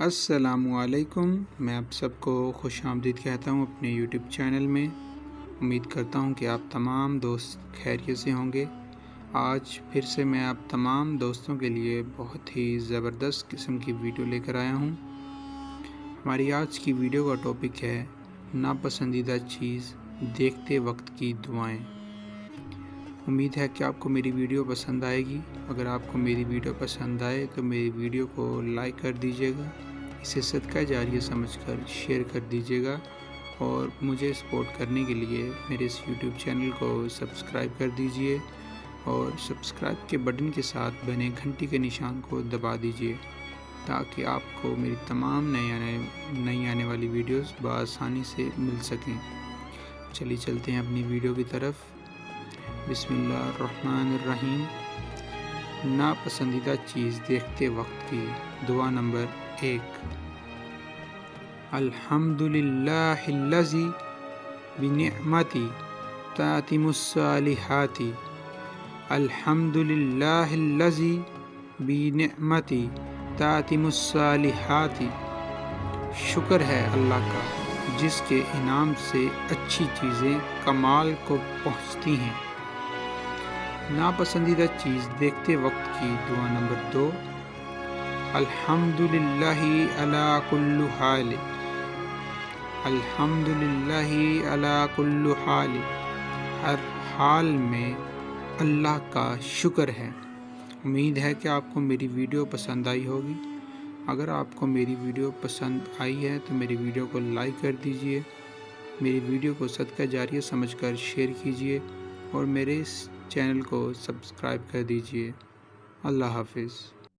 अस्सलामुअलैकुम। मैं आप सबको खुश आमदीद कहता हूँ अपने यूट्यूब चैनल में। उम्मीद करता हूँ कि आप तमाम दोस्त खैरियत से होंगे। आज फिर से मैं आप तमाम दोस्तों के लिए बहुत ही ज़बरदस्त किस्म की वीडियो लेकर आया हूँ। हमारी आज की वीडियो का टॉपिक है नापसंदीदा चीज़ देखते वक्त की दुआएं। उम्मीद है कि आपको मेरी वीडियो पसंद आएगी। अगर आपको मेरी वीडियो पसंद आए तो मेरी वीडियो को लाइक कर दीजिएगा, इसे सदका जारिया समझकर शेयर कर दीजिएगा और मुझे सपोर्ट करने के लिए मेरे इस यूट्यूब चैनल को सब्सक्राइब कर दीजिए और सब्सक्राइब के बटन के साथ बने घंटी के निशान को दबा दीजिए ताकि आपको मेरी तमाम नई आने वाली वीडियोस बआसानी से मिल सकें। चलिए चलते हैं अपनी वीडियो की तरफ। बिस्मिल्लाहिर्रहमानिर्रहीम। नापसंदीदा चीज़ देखते वक्त की दुआ नंबर 1। अल्हम्दुलिल्लाहिल्लज़ी बिनिअमती तातिमुस्सालिहाती। अल्हम्दुलिल्लाहिल्लज़ी बिनिअमती तातिमुस्सालिहाती। शुक्र है अल्लाह का जिसके इनाम से अच्छी चीज़ें कमाल को पहुँचती हैं। नापसंदीदा चीज़ देखते वक्त की दुआ नंबर 2। अल्हम्दुलिल्लाहि अला कुल्लि हाल। अल्हम्दुलिल्लाहि अला कुल्लि हाल। हर हाल में अल्लाह का शुक्र है। उम्मीद है कि आपको मेरी वीडियो पसंद आई होगी। अगर आपको मेरी वीडियो पसंद आई है तो मेरी वीडियो को लाइक कर दीजिए, मेरी वीडियो को सदका जारिया समझकर शेयर कीजिए और मेरे इस चैनल को सब्सक्राइब कर दीजिए। अल्लाह हाफ़िज़।